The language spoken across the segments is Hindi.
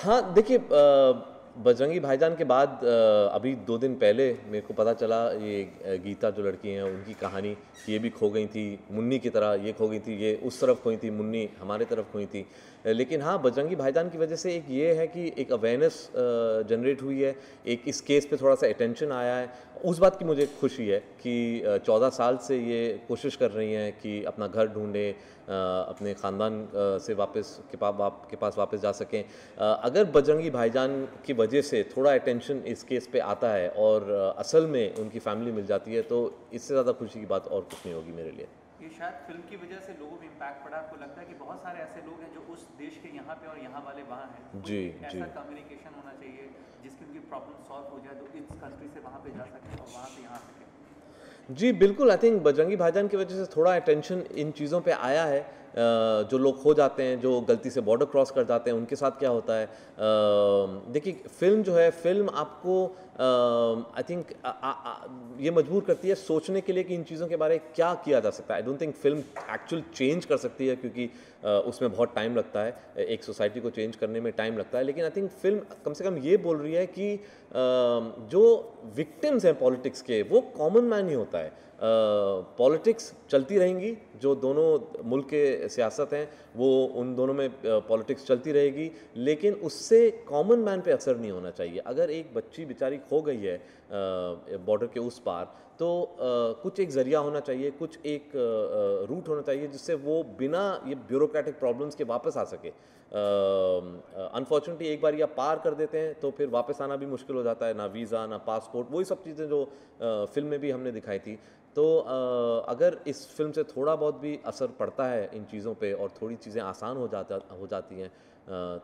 हाँ, देखिए बजरंगी भाईजान के बाद अभी 2 दिन पहले मेरे को पता चला ये गीता जो लड़की हैं उनकी कहानी कि ये भी खो गई थी, मुन्नी की तरह ये खो गई थी, ये उस तरफ खोई थी, मुन्नी हमारे तरफ खोई थी। लेकिन हाँ, बजरंगी भाईजान की वजह से एक ये है कि एक अवेयरनेस जनरेट हुई है, एक इस केस पे थोड़ा सा अटेंशन आया है। उस बात की मुझे खुशी है कि 14 साल से ये कोशिश कर रही हैं कि अपना घर ढूँढें, अपने ख़ानदान से वापस के पास वापस जा सकें। अगर बजरंगी भाईजान की वजह से थोड़ा अटेंशन इस केस पे आता है और असल में उनकी फैमिली मिल जाती है तो इससे ज़्यादा खुशी की बात और कुछ नहीं होगी मेरे लिए। ये शायद फिल्म की वजह से लोगों में इम्पैक्ट पड़ा। आपको लगता है कि बहुत सारे ऐसे लोग हैं जो उस देश के यहाँ पे और यहाँ वाले वहाँ हैं, जी जी ऐसा कम्युनिकेशन होना चाहिए जिसकी उनकी प्रॉब्लम सॉल्व हो जाए, तो इस कंट्री से वहाँ पे जा सके और वहाँ से यहाँ आ सके। जी, बिल्कुल। आई थिंक बजरंगी भाईजान की वजह से थोड़ा अटेंशन इन चीज़ों पे आया है। जो लोग खो जाते हैं, जो गलती से बॉर्डर क्रॉस कर जाते हैं, उनके साथ क्या होता है। देखिए फ़िल्म जो है, फ़िल्म आपको आई थिंक ये मजबूर करती है सोचने के लिए कि इन चीज़ों के बारे में क्या किया जा सकता है। I don't think film actual change कर सकती है क्योंकि उसमें बहुत टाइम लगता है, एक सोसाइटी को चेंज करने में टाइम लगता है। लेकिन आई थिंक फ़िल्म कम से कम ये बोल रही है कि जो विक्टिम्स हैं पॉलिटिक्स के, वो कॉमन मैन ही होता है। पॉलिटिक्स चलती रहेंगी, जो दोनों मुल्क के सियासत हैं वो उन दोनों में पॉलिटिक्स चलती रहेगी, लेकिन उससे कॉमन मैन पे असर नहीं होना चाहिए। अगर एक बच्ची बेचारी खो गई है बॉर्डर के उस पार, तो कुछ एक ज़रिया होना चाहिए, कुछ एक रूट होना चाहिए जिससे वो बिना ये ब्यूरोक्रेटिक प्रॉब्लम्स के वापस आ सके। अनफॉर्चुनेटली एक बार या पार कर देते हैं तो फिर वापस आना भी मुश्किल हो जाता है, ना वीज़ा ना पासपोर्ट, वही सब चीज़ें जो फिल्म में भी हमने दिखाई थी। तो अगर इस फिल्म से थोड़ा बहुत भी असर पड़ता है इन चीज़ों पे और थोड़ी चीज़ें आसान हो जाती हैं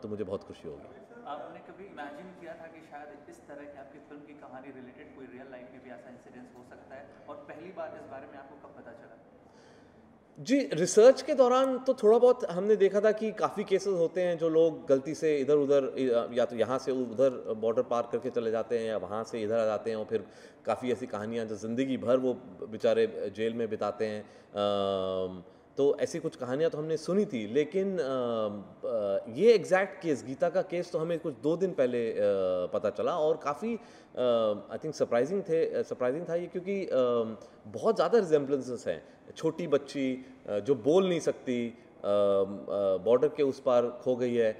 तो मुझे बहुत खुशी होगी। आपने कभी इमेजिन किया था कि शायद इस तरह की आपकी फिल्म की कहानी रिलेटेड कोई रियल लाइफ में भी ऐसा इंसिडेंस हो सकता है, और पहली बार इस बारे में आपको कब पता चला? जी, रिसर्च के दौरान तो थोड़ा बहुत हमने देखा था कि काफ़ी केसेस होते हैं जो लोग गलती से इधर-उधर या तो यहाँ से उधर बॉर्डर पार करके चले जाते हैं या वहाँ से इधर आ जाते हैं और फिर काफ़ी ऐसी कहानियाँ जो ज़िंदगी भर वो बेचारे जेल में बिताते हैं। तो ऐसी कुछ कहानियाँ तो हमने सुनी थी, लेकिन ये एग्जैक्ट केस, गीता का केस तो हमें कुछ 2 दिन पहले पता चला और काफ़ी आई थिंक सरप्राइजिंग था ये, क्योंकि बहुत ज़्यादा रिजेम्बलेंसेस हैं। छोटी बच्ची जो बोल नहीं सकती, बॉर्डर के उस पार खो गई है।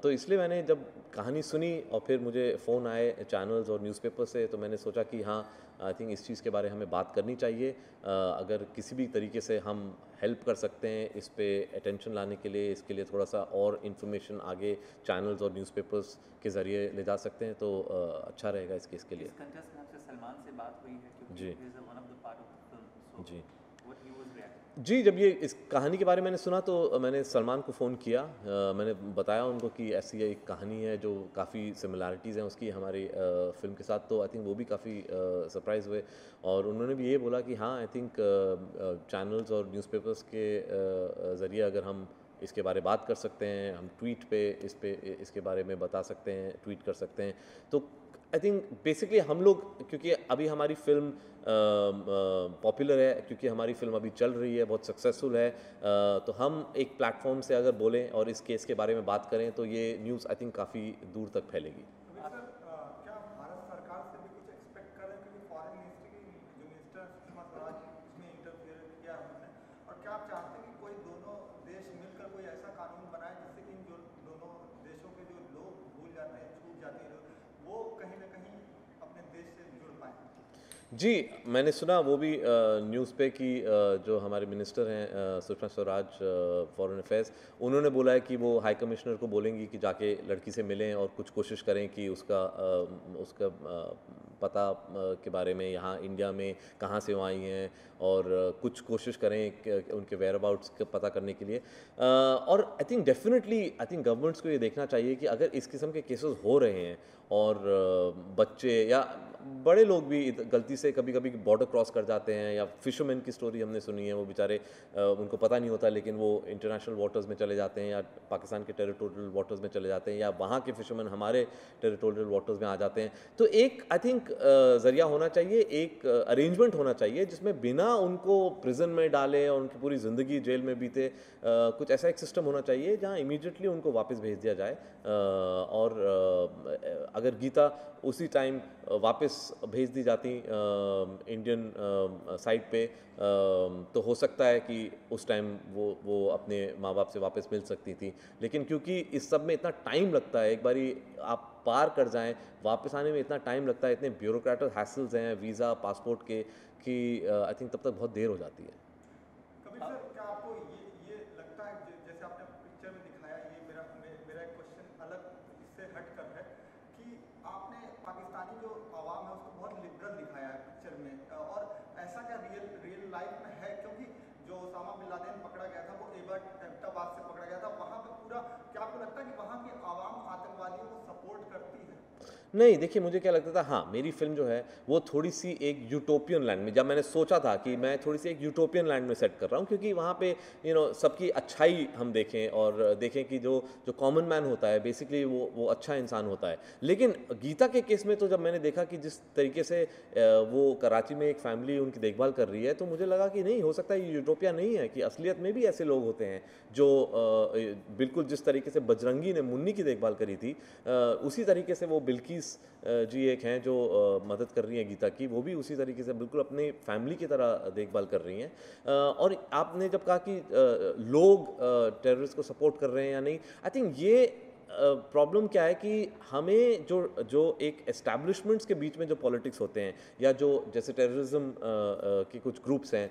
तो इसलिए मैंने जब कहानी सुनी और फिर मुझे फ़ोन आए चैनल्स और न्यूज़पेपर से, तो मैंने सोचा कि हाँ, आई थिंक इस चीज़ के बारे में हमें बात करनी चाहिए। अगर किसी भी तरीके से हम हेल्प कर सकते हैं इस पे अटेंशन लाने के लिए, इसके लिए थोड़ा सा और इन्फॉर्मेशन आगे चैनल्स और न्यूज़पेपर्स के ज़रिए ले जा सकते हैं तो अच्छा रहेगा इस केस के लिए। इस कंटेस्ट में आपसे सलमान से बात हुई है क्योंकि जी he is one of the part of the film, जी so what he was reacting? जी, जब ये इस कहानी के बारे में मैंने सुना तो मैंने सलमान को फ़ोन किया। मैंने बताया उनको कि ऐसी एक कहानी है जो काफ़ी सिमिलैरिटीज़ हैं उसकी हमारी फ़िल्म के साथ, तो आई थिंक वो भी काफ़ी सरप्राइज़ हुए और उन्होंने भी ये बोला कि हाँ, आई थिंक चैनल्स और न्यूज़पेपर्स के ज़रिए अगर हम इसके बारे बात कर सकते हैं, हम ट्वीट पे इसके बारे में बता सकते हैं, ट्वीट कर सकते हैं। तो आई थिंक बेसिकली हम लोग, क्योंकि अभी हमारी फ़िल्म पॉपुलर है, क्योंकि हमारी फ़िल्म अभी चल रही है, बहुत सक्सेसफुल है, तो हम एक प्लेटफॉर्म से अगर बोलें और इस केस के बारे में बात करें तो ये न्यूज़ आई थिंक काफ़ी दूर तक फैलेगी। क्या भारत सरकार से भी कुछ एक्सपेक्ट कर रहे हैं, क्योंकि फॉरेन मिनिस्ट्री की जो मिनिस्टर सुषमा स्वराज, उसमें इंटरफियर किया उन्होंने, और क्या आप चाहते हैं कि कोई दोनों देश मिलकर कोई ऐसा कानून बनाए जिससे कि इन जो दोनों देशों के जो लोग भूल जाते हैं, छूट जाते हैं, वो कहीं ना कहीं अपने देश से जुड़ पाए? जी, मैंने सुना वो भी न्यूज़ पे कि जो हमारे मिनिस्टर हैं सुषमा स्वराज फॉरेन अफेयर्स, उन्होंने बोला है कि वो हाई कमिश्नर को बोलेंगी कि जाके लड़की से मिलें और कुछ कोशिश करें कि उसका पता के बारे में, यहाँ इंडिया में कहाँ से वो आई हैं, और कुछ कोशिश करें उनके वेयर अबाउट्स का पता करने के लिए। और I think definitely I think governments को ये देखना चाहिए कि अगर इस किस्म के केसेस हो रहे हैं और बच्चे या बड़े लोग भी गलती से कभी कभी बॉर्डर क्रॉस कर जाते हैं, या फिशरमैन की स्टोरी हमने सुनी है, वो बेचारे उनको पता नहीं होता लेकिन वो इंटरनेशनल वाटर्स में चले जाते हैं या पाकिस्तान के टेरिटोरियल वाटर्स में चले जाते हैं, या वहाँ के फिशरमैन हमारे टेरिटोरियल वाटर्स में आ जाते हैं। तो एक आई थिंक ज़रिया होना चाहिए, एक अरेंजमेंट होना चाहिए जिसमें बिना उनको प्रिजन में डाले और उनकी पूरी ज़िंदगी जेल में बीते, कुछ ऐसा एक सिस्टम होना चाहिए जहाँ इमीडिएटली उनको वापस भेज दिया जाए। और अगर गीता उसी टाइम वापस भेज दी जाती इंडियन साइड पे, तो हो सकता है कि उस टाइम वो अपने माँ बाप से वापस मिल सकती थी। लेकिन क्योंकि इस सब में इतना टाइम लगता है, एक बारी आप पार कर जाएं, वापस आने में इतना टाइम लगता है, इतने ब्यूरोक्रेटिक हैसल्स हैं वीज़ा पासपोर्ट के, कि आई थिंक तब तक बहुत देर हो जाती है। कबीर सर, क्या आपको ये लगता है जैसे आपने पिक्चर में दिखाया, ये मेरा एक क्वेश्चन अलग इससे हटकर है कि आपने पाकिस्तानी जो आवाम है उसको बहुत लिबरल दिखाया है पिक्चर में, और ऐसा क्या रियल लाइफ में है? क्योंकि जो ओसामा बिन लादेन पकड़ा गया था वो एबटाबाद से पकड़ा गया था, वहाँ पे पूरा, क्या आपको लगता है कि वहाँ की आवाम आतंकवादियों को सपोर्ट करती है? नहीं, देखिए मुझे क्या लगता था, हाँ मेरी फिल्म जो है वो थोड़ी सी एक यूटोपियन लैंड में, जब मैंने सोचा था कि मैं थोड़ी सी एक यूटोपियन लैंड में सेट कर रहा हूँ, क्योंकि वहाँ पे सबकी अच्छाई हम देखें और देखें कि जो जो कॉमन मैन होता है बेसिकली वो अच्छा इंसान होता है। लेकिन गीता के केस में तो जब मैंने देखा कि जिस तरीके से वो कराची में एक फैमिली उनकी देखभाल कर रही है, तो मुझे लगा कि नहीं हो सकता ये यूटोपिया नहीं है, कि असलियत में भी ऐसे लोग होते हैं जो बिल्कुल जिस तरीके से बजरंगी ने मुन्नी की देखभाल करी थी, उसी तरीके से वो बिल्किस जी एक हैं जो मदद कर रही हैं गीता की, वो भी उसी तरीके से बिल्कुल अपने फैमिली की तरह देखभाल कर रही हैं। और आपने जब कहा कि लोग टेररिस्ट को सपोर्ट कर रहे हैं या नहीं, आई थिंक ये प्रॉब्लम क्या है कि हमें जो एक एस्टैब्लिशमेंट्स के बीच में जो पॉलिटिक्स होते हैं, या जो जैसे टेररिज्म के कुछ ग्रुप्स हैं,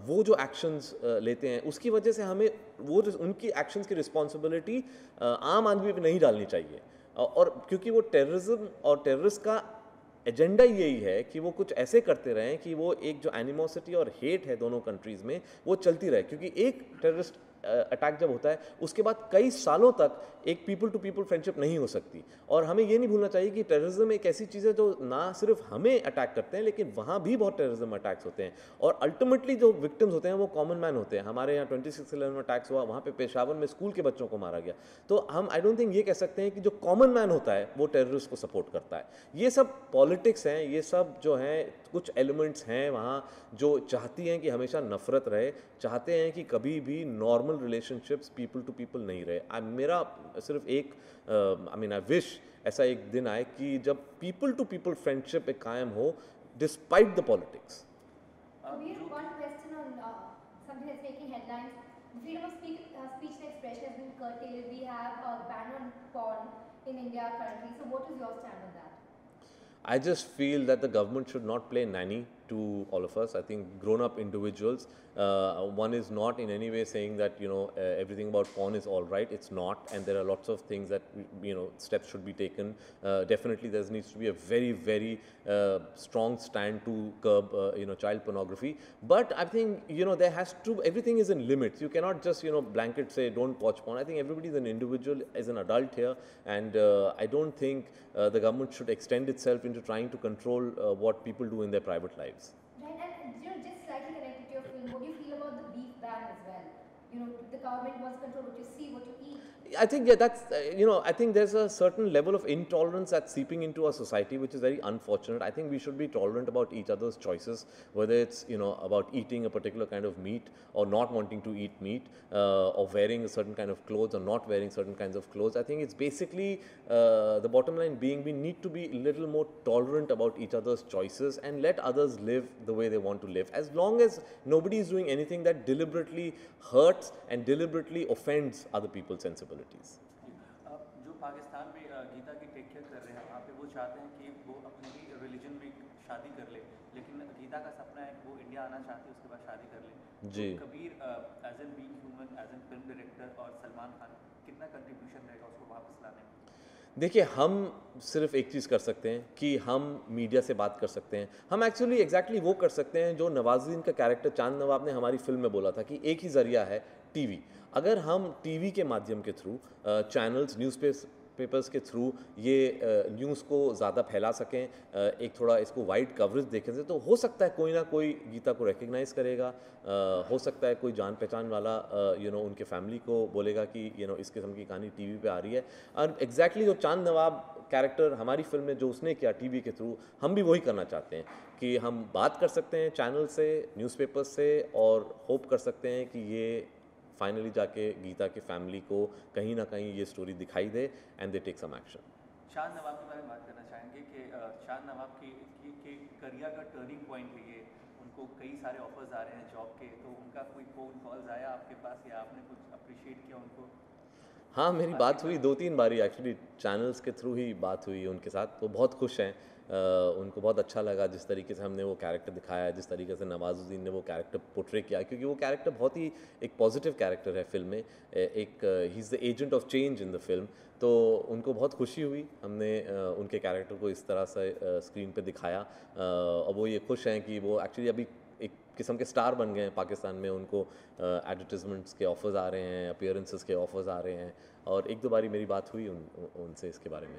वो जो एक्शंस लेते हैं, उसकी वजह से हमें वो उनकी एक्शंस की रिस्पॉन्सिबिलिटी आम आदमी पे नहीं डालनी चाहिए। और क्योंकि वो टेररिज्म और टेररिस्ट का एजेंडा यही है कि वो कुछ ऐसे करते रहें कि वो एक जो एनिमोसिटी और हेट है दोनों कंट्रीज़ में वो चलती रहे, क्योंकि एक टेररिस्ट अटैक जब होता है उसके बाद कई सालों तक एक पीपल टू पीपल फ्रेंडशिप नहीं हो सकती। और हमें ये नहीं भूलना चाहिए कि टेररिज्म एक ऐसी चीज़ है जो ना सिर्फ हमें अटैक करते हैं, लेकिन वहाँ भी बहुत टेररिज्म अटैक्स होते हैं, और अल्टीमेटली जो विक्टिम्स होते हैं वो कॉमन मैन होते हैं। हमारे यहाँ 26/11 अटैक्स हुआ, वहाँ पे पेशावर में स्कूल के बच्चों को मारा गया। तो हम आई डोंट थिंक ये कह सकते हैं कि जो कॉमन मैन होता है वो टेररिस्ट को सपोर्ट करता है। ये सब पॉलिटिक्स हैं, ये सब जो हैं कुछ एलिमेंट्स हैं वहाँ जो चाहती हैं कि हमेशा नफरत रहे, चाहते हैं कि कभी भी normal relationships people to people नहीं रहे। मेरा सिर्फ एक आई विश ऐसा एक दिन आए कि जब पीपल टू पीपल फ्रेंडशिप एक कायम हो despite the politics. One question on something that's making headlines. Freedom of speech and expression has been curtailed. We have a ban on porn in India currently. So what is your stand on that? I just feel that the government should not play nanny to all of us. I think grown-up individuals, one is not in any way saying that everything about porn is all right. It's not, and there are lots of things that steps should be taken. Definitely, there needs to be a very, very strong stand to curb child pornography. But I think there has to, everything is in limits. You cannot just blanket say don't watch porn. I think everybody is an individual, is an adult here, and I don't think the government should extend itself into trying to control what people do in their private lives. Right, and just slightly connected to your film, what do you feel about the beef ban as well? The government wants to control what you see, what you eat. I think that's I think there's a certain level of intolerance that's seeping into our society, which is very unfortunate. I think we should be tolerant about each other's choices, whether it's about eating a particular kind of meat or not wanting to eat meat, or wearing a certain kind of clothes or not wearing certain kinds of clothes. I think it's basically the bottom line being we need to be a little more tolerant about each other's choices and let others live the way they want to live, as long as nobody is doing anything that deliberately hurts and deliberately offends other people's sensibilities. जो पाकिस्तान में गीता की टेक केयर कर रहे हैं वहाँ पे वो चाहते हैं कि वो अपने ही रिलीजन में शादी कर ले, लेकिन गीता का सपना है कि वो इंडिया आना चाहती है उसके बाद शादी कर ले। जी। तो Kabir as an being human, as an film director, और सलमान खान कितना कंट्रीब्यूशन रहेगा उसको वापस लाने में? देखिए, हम सिर्फ एक चीज़ कर सकते हैं कि हम मीडिया से बात कर सकते हैं। हम एक्चुअली एग्जैक्टली वो कर सकते हैं जो नवाजुद्दीन का कैरेक्टर चांद नवाब ने हमारी फिल्म में बोला था कि एक ही ज़रिया है टीवी। अगर हम टीवी के माध्यम के थ्रू चैनल्स, पेपर्स के थ्रू ये न्यूज़ को ज़्यादा फैला सकें, एक थोड़ा इसको वाइड कवरेज देखें से, तो हो सकता है कोई ना कोई गीता को रिकग्नाइज़ करेगा, हो सकता है कोई जान पहचान वाला उनके फैमिली को बोलेगा कि इस किस्म की कहानी टीवी पे आ रही है। और एग्जैक्टली जो चांद नवाब कैरेक्टर हमारी फिल्म में जो उसने किया टीवी के थ्रू, हम भी वही करना चाहते हैं कि हम बात कर सकते हैं चैनल से, न्यूज़पेपर से, और होप कर सकते हैं कि ये फाइनली जाके गीता की फैमिली को कहीं ना कहीं ये स्टोरी दिखाई दे and they take some action. Chand Nawab के बारे में बात करना चाहेंगे कि चांद नवाब की करियर का टर्निंग पॉइंट है ये, उनको कई सारे ऑफर्स आ रहे हैं जॉब के, तो उनका कोई फ़ोन कॉल्स आया आपके पास या आपने कुछ अप्रिशिएट किया उनको? हाँ, मेरी बात हुई 2-3 बारी, एक्चुअली चैनल्स के थ्रू ही बात हुई उनके साथ, वो बहुत खुश हैं। उनको बहुत अच्छा लगा जिस तरीके से हमने वो कैरेक्टर दिखाया, जिस तरीके से नवाजुद्दीन ने वो कैरेक्टर पोर्ट्रे किया, क्योंकि वो कैरेक्टर बहुत ही एक पॉजिटिव कैरेक्टर है फिल्म में, एक he is the agent of change in the film. तो उनको बहुत खुशी हुई हमने उनके कैरेक्टर को इस तरह से स्क्रीन पे दिखाया, और वो ये खुश हैं कि वो एक्चुअली अभी एक किस्म के स्टार बन गए हैं पाकिस्तान में। उनको एडवर्टिजमेंट्स के ऑफर्स आ रहे हैं, अपीयरेंसेस के ऑफर्स आ रहे हैं, और एक दो बारी मेरी बात हुई उनसे इसके बारे में।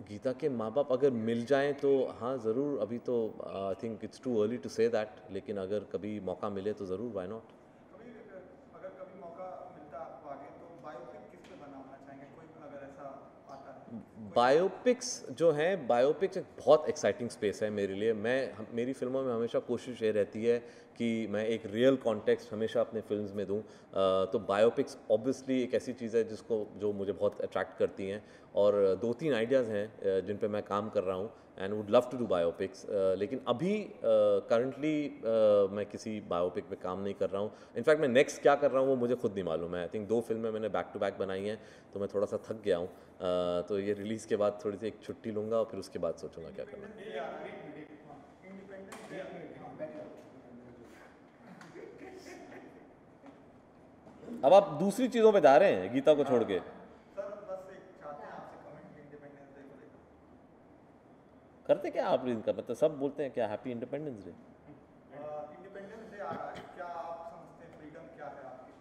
गीता के माँ बाप अगर मिल जाएं तो हाँ ज़रूर, अभी तो I think it's too early to say that, लेकिन अगर कभी मौका मिले तो ज़रूर, व्हाई नॉट। अगर कभी मौका मिलता है आपको आगे, तो बायोपिक किस पे बनाना चाहेंगे, कोई अगर ऐसा आता है? बायोपिक्स जो हैं, बायोपिक्स एक बहुत एक्साइटिंग स्पेस है मेरे लिए। मेरी फिल्मों में हमेशा कोशिश ये रहती है कि मैं एक रियल कॉन्टेक्स्ट हमेशा अपने फिल्म्स में दूं, तो बायोपिक्स ऑब्वियसली एक ऐसी चीज़ है जो मुझे बहुत अट्रैक्ट करती हैं, और 2-3 आइडियाज़ हैं जिन पे मैं काम कर रहा हूँ, and would love to do biopics, लेकिन अभी करंटली मैं किसी बायोपिक पे काम नहीं कर रहा हूँ। इनफैक्ट मैं नेक्स्ट क्या कर रहा हूँ वो मुझे खुद नहीं मालूम है। आई थिंक 2 फिल्में मैंने बैक टू बैक बनाई हैं, तो मैं थोड़ा सा थक गया हूँ, तो ये रिलीज़ के बाद थोड़ी सी एक छुट्टी लूँगा और फिर उसके बाद सोचूंगा क्या करना है। अब आप दूसरी चीज़ों पे जा रहे हैं गीता को छोड़ के। सर बस एक चाहते हैं आपसे कमेंट इंडिपेंडेंस डे को लेकर। करते क्या आप इनका, मतलब सब बोलते हैं क्या happy independence day. Independence day आ रहा है, क्या आप समझते हैं फ्रीडम क्या है आपकी?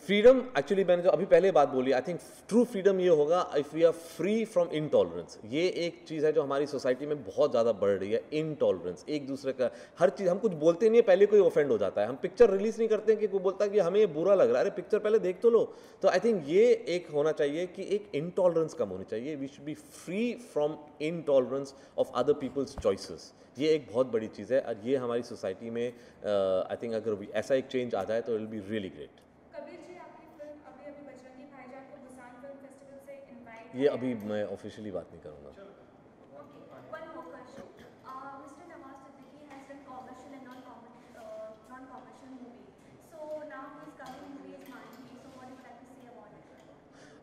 फ्रीडम एक्चुअली मैंने जो अभी पहले बात बोली, आई थिंक ट्रू फ्रीडम ये होगा if we are free from intolerance. ये एक चीज़ है जो हमारी सोसाइटी में बहुत ज़्यादा बढ़ रही है, इनटॉलरेंस, एक दूसरे का हर चीज़, हम कुछ बोलते नहीं है पहले कोई ऑफेंड हो जाता है। हम पिक्चर रिलीज़ नहीं करते हैं कि कोई बोलता है कि हमें ये बुरा लग रहा है, अरे पिक्चर पहले देख तो लो। तो आई थिंक ये एक होना चाहिए कि एक इनटॉलरेंस कम होनी चाहिए, we should be free from intolerance of other people's choices. ये एक बहुत बड़ी चीज़ है, और ये हमारी सोसाइटी में आई थिंक अगर ऐसा एक चेंज आ जाए तो it will be really great. ये अभी मैं ऑफिशियली बात नहीं करूँगा। One more question. Mr. Nawaz Siddiqui has done commercial and non-commercial movie. So now his coming movie is Manvi. So what do you like to say about it?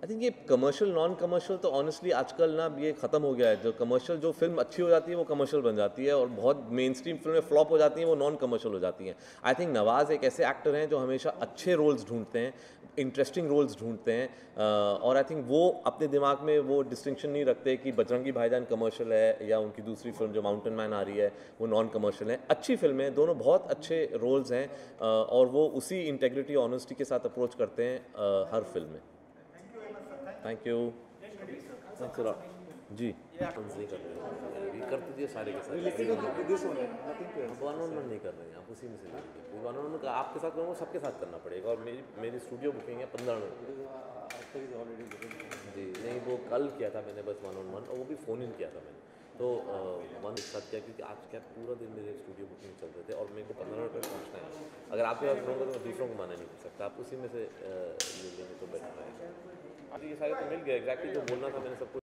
I think ये कमर्शियल नॉन कमर्शियल तो ऑनेस्टली आजकल ना ये ख़त्म हो गया है। जो कमर्शियल जो फिल्म अच्छी हो जाती है वो कमर्शियल बन जाती है, और बहुत मेन स्ट्रीम फिल्में फ्लॉप हो जाती हैं वो नॉन कमर्शियल हो जाती हैं। आई थिंक नवाज़ एक ऐसे एक्टर हैं जो हमेशा अच्छे रोल्स ढूंढते हैं, इंटरेस्टिंग रोल्स ढूंढते हैं, और आई थिंक वो अपने दिमाग में वो डिस्टिंक्शन नहीं रखते कि बजरंगी भाईजान कमर्शियल है या उनकी दूसरी फिल्म जो माउंटेन मैन आ रही है वो नॉन कमर्शियल है। अच्छी फिल्में हैं, दोनों बहुत अच्छे रोल्स हैं, और वो उसी इंटेग्रिटी ऑनेस्टी के साथ अप्रोच करते हैं हर फिल्म में। Thank you. Thanks a lot. जी नहीं कर रहे हैं, कर दीजिए सारे के सारे, वन ऑन वन नहीं कर रहे हैं आप, उसी में से लीजिए। वन ऑन वन आपके साथ करूँगा, सबके साथ करना पड़ेगा, और मेरी स्टूडियो बुकिंग है 15 मिनट। जी नहीं, वो कल किया था मैंने बस वन ऑन वन, और वो भी फ़ोन इन किया था मैंने, तो वन एक साथ किया, क्योंकि आज क्या पूरा दिन मेरे स्टूडियो बुकिंग चल रहे थे और मेरे को 15 मिनट में पहुँचना है। अगर आपके पास होगा तो मैं दूसरों को माना नहीं कर सकता, आप उसी में से ले लेंगे तो बेटर रहेगा। अभी ये सारे तो मिल गए, एग्जैक्टली जो बोलना था मैंने सब कुछ